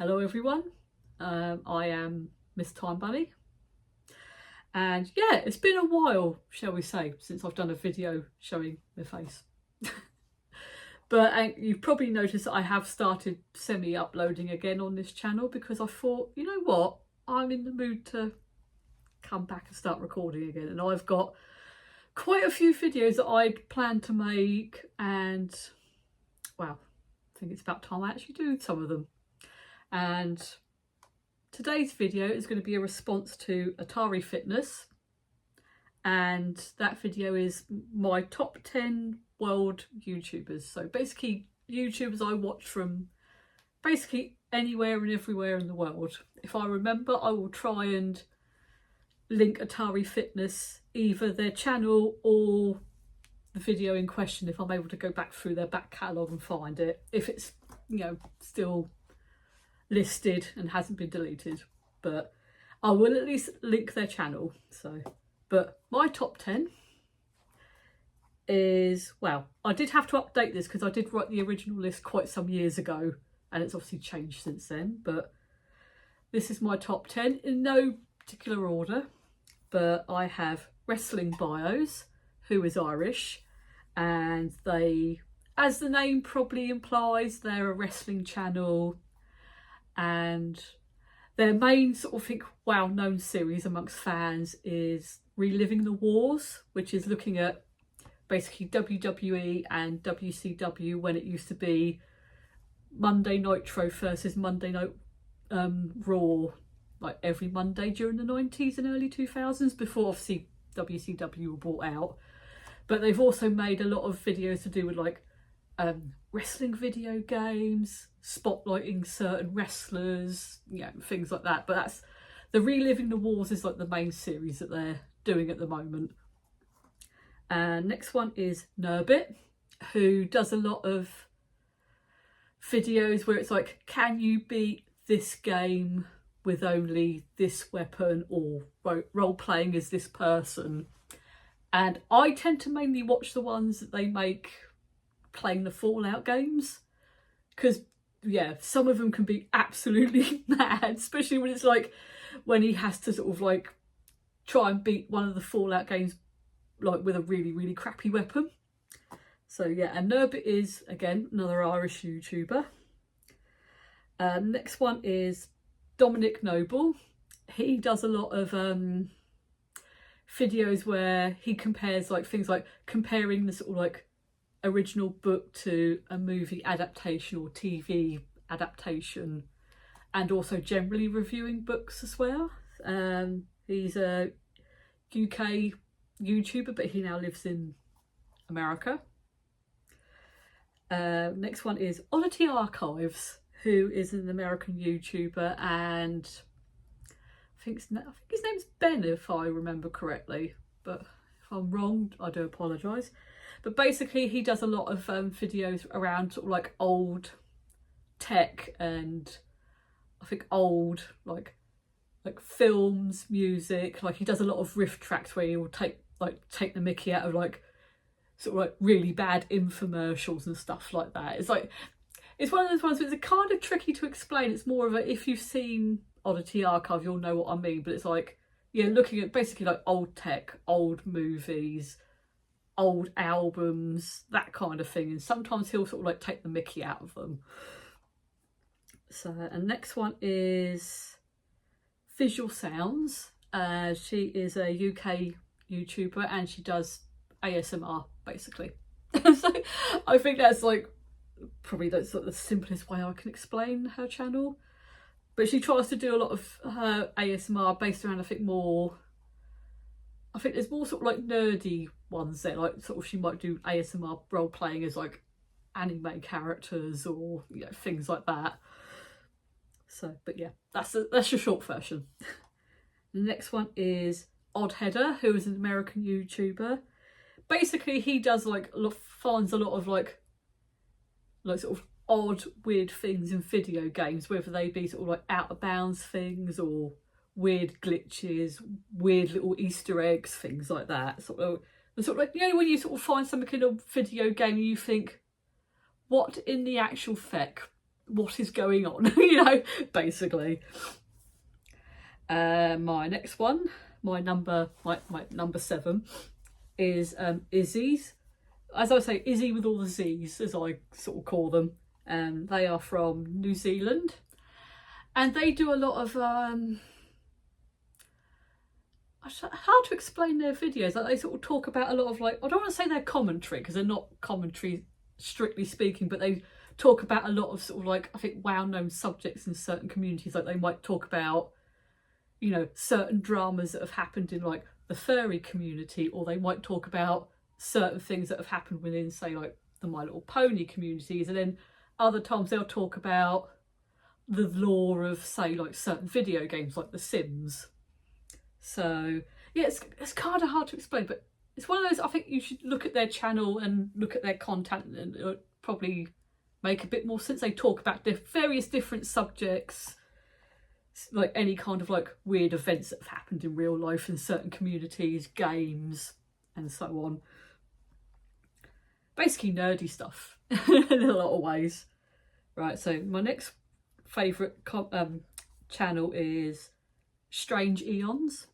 Hello everyone, I am Miss Time Bunny, and yeah, it's been a while, shall we say, since I've done a video showing my face. But you've probably noticed that I have started semi-uploading again on this channel because I thought, you know what, I'm in the mood to come back and start recording again, and I've got quite a few videos that I'd planned to make, and well, I think it's about time I actually do some of them. And today's video is going to be a response to Atari Fitness, and that video is my top 10 world YouTubers. So basically YouTubers I watch from basically anywhere and everywhere in the world. If I remember, I will try and link Atari Fitness, either their channel or the video in question, if I'm able to go back through their back catalogue and find it, if it's, you know, still listed and hasn't been deleted. But I will at least link their channel. So, but my top 10 is, well, I did have to update this because I did write the original list quite some years ago and it's obviously changed since then, but this is my top 10 in no particular order. But I have Wrestling Bios, who is Irish, and they, as the name probably implies, they're a wrestling channel, and their main sort of well-known series amongst fans is Reliving the Wars, which is looking at basically WWE and WCW when it used to be Monday Nitro versus Monday Night Raw, like every Monday during the 90s and early 2000s, before obviously WCW were bought out. But they've also made a lot of videos to do with like wrestling video games, spotlighting certain wrestlers, you know, things like that. But that's the Reliving the Wars is like the main series that they're doing at the moment. And next one is Nurbit, who does a lot of videos where it's like, can you beat this game with only this weapon, or role playing as this person. And I tend to mainly watch the ones that they make playing the Fallout games, because yeah, some of them can be absolutely mad, especially when it's like when he has to sort of like try and beat one of the Fallout games like with a really crappy weapon. So yeah, and Nurbit is again another Irish YouTuber. Next one is Dominic Noble. He does a lot of videos where he compares like things like comparing the sort of like original book to a movie adaptation or TV adaptation, and also generally reviewing books as well. He's a UK YouTuber, but he now lives in America. Next one is Oddity Archives, who is an American YouTuber, and I think his name's Ben, if I remember correctly, but if I'm wrong, I do apologise. But basically he does a lot of videos around sort of like old tech, and I think old like films, music. Like he does a lot of riff tracks where he will take the mickey out of like sort of like really bad infomercials and stuff like that. It's like, it's one of those ones where it's kind of tricky to explain. It's more of a, if you've seen Oddity Archive, you'll know what I mean. But it's like, yeah, looking at basically like old tech, old movies, old albums, that kind of thing. And sometimes he'll sort of like take the mickey out of them. So, and next one is Visual Sounds. She is a UK YouTuber and she does ASMR basically. So I think that's like probably that's like the simplest way I can explain her channel. But she tries to do a lot of her ASMR based around, I think there's more sort of like nerdy ones there, like sort of she might do ASMR role playing as like anime characters or, you know, things like that. So, but yeah, that's your short version. The next one is Oddheader, who is an American YouTuber. Basically he does like finds a lot of like sort of odd weird things in video games, whether they be sort of like out of bounds things or weird glitches, weird little Easter eggs, things like that. Sort of like, you know, when you sort of find something in a video game and you think, what in the actual feck what is going on, you know, basically. My next one, my number 7 is Izzy's. As I say, Izzy with all the Z's, as I sort of call them. They are from New Zealand, and they do a lot of hard to explain their videos. Like, they sort of talk about a lot of, like, I don't want to say they're commentary because they're not commentary strictly speaking, but they talk about a lot of sort of, like, I think well-known subjects in certain communities. Like, they might talk about, you know, certain dramas that have happened in, like, the furry community, or they might talk about certain things that have happened within, say, like, the My Little Pony communities, and then other times they'll talk about the lore of, say, like, certain video games like The Sims. So yeah, it's kind of hard to explain, but it's one of those, I think you should look at their channel and look at their content, and it'll probably make a bit more sense. They talk about various different subjects, like any kind of, like, weird events that have happened in real life in certain communities, games, and so on. Basically nerdy stuff in a lot of ways. Right, so my next favourite channel is Strange Eons.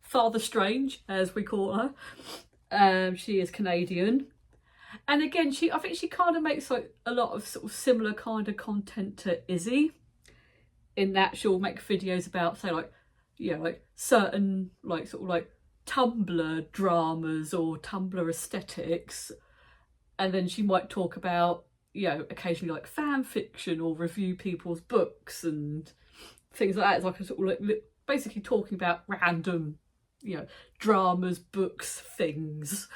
Father Strange, as we call her. She is Canadian. And again, I think she kind of makes, like, a lot of sort of similar kind of content to Izzy, in that she'll make videos about, say, like, you know, like certain, like, sort of like Tumblr dramas or Tumblr aesthetics. And then she might talk about, you know, occasionally, like, fan fiction or review people's books and things like that. It's like a sort of, like, basically talking about random, you know, dramas, books, things.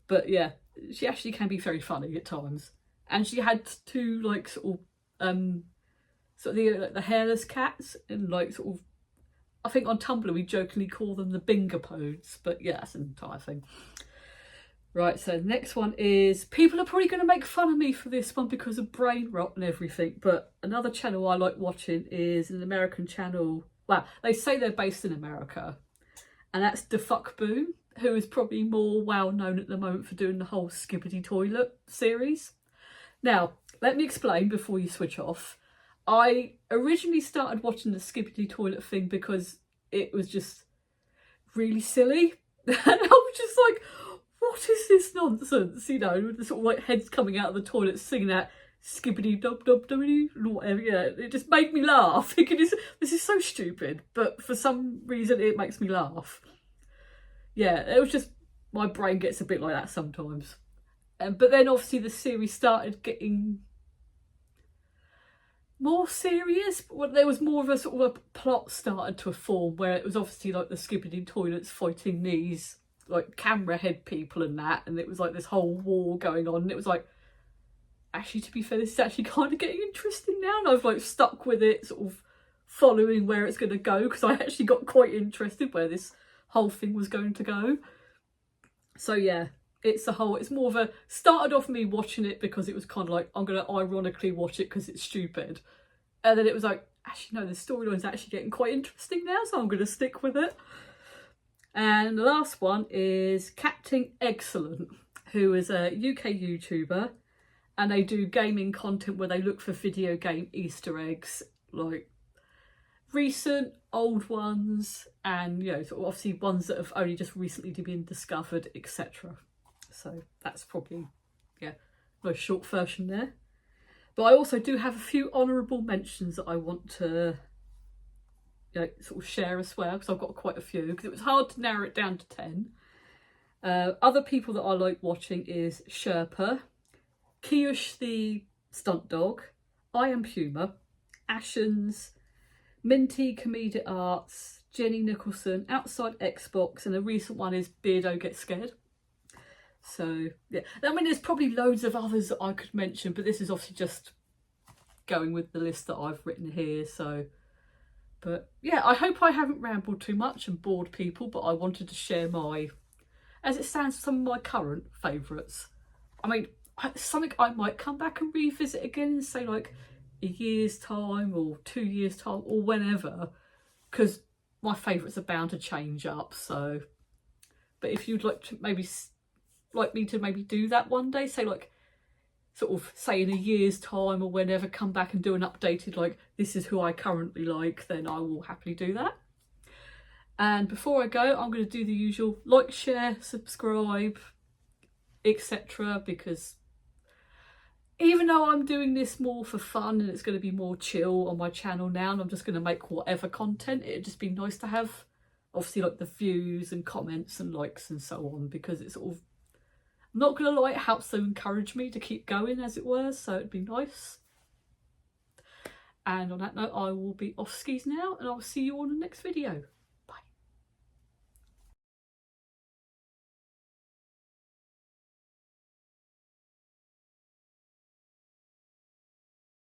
But yeah, she actually can be very funny at times. And she had 2, like, sort of the hairless cats, and, like, sort of, I think on Tumblr we jokingly call them the Bingapodes, but yeah, that's an entire thing. Right, so the next one is, people are probably going to make fun of me for this one because of brain rot and everything, but another channel I like watching is an American channel. Well, they say they're based in America, and that's Da Fuck Boom, who is probably more well known at the moment for doing the whole Skibbity Toilet series. Now, let me explain before you switch off. I originally started watching the Skibbity Toilet thing because it was just really silly, and I was just like, what is this nonsense, you know, with the sort of, like, heads coming out of the toilet singing that skibbity dub dub dubby whatever. Yeah, it just made me laugh, thinking this is so stupid, but for some reason it makes me laugh. Yeah, it was just, my brain gets a bit like that sometimes. But then obviously the series started getting more serious, but there was more of a sort of a plot started to form, where it was obviously, like, the Skibbity Toilets fighting these, like, camera head people and that, and it was like this whole war going on, and it was like, actually, to be fair, this is actually kind of getting interesting now, and I've, like, stuck with it, sort of following where it's going to go, because I actually got quite interested where this whole thing was going to go. So yeah, it's more of a, started off me watching it because it was kind of like, I'm going to ironically watch it because it's stupid, and then it was like, actually no, the storyline's actually getting quite interesting now, so I'm going to stick with it. And the last one is Captain Excellent, who is a UK YouTuber, and they do gaming content where they look for video game Easter eggs, like recent, old ones, and, you know, sort of obviously ones that have only just recently been discovered, etc. So that's probably, yeah, a nice short version there. But I also do have a few honourable mentions that I want to, you know, sort of share as well, because I've got quite a few, because it was hard to narrow it down to 10. Other people that I like watching is Sherpa, Kiyush the Stunt Dog, I Am Puma, Ashens, Minty Comedic Arts, Jenny Nicholson, Outside Xbox, and the recent one is Beardo Gets Scared. So yeah, I mean, there's probably loads of others that I could mention, but this is obviously just going with the list that I've written here. So, but yeah, I hope I haven't rambled too much and bored people, but I wanted to share my, as it stands, some of my current favourites. I mean, something I might come back and revisit again and say, like, a year's time or 2 years time or whenever, because my favourites are bound to change up. So, but if you'd like to maybe, like me to maybe do that one day, say, like, sort of say in a year's time or whenever come back and do an updated like this is who I currently like, then I will happily do that. And before I go, I'm going to do the usual like, share, subscribe, etc. because even though I'm doing this more for fun and it's going to be more chill on my channel now and I'm just going to make whatever content, it'd just be nice to have obviously like the views and comments and likes and so on, because it's sort of, I'm not going to lie, it helps to encourage me to keep going, as it were, so it'd be nice. And on that note, I will be off skis now and I'll see you all in the next video.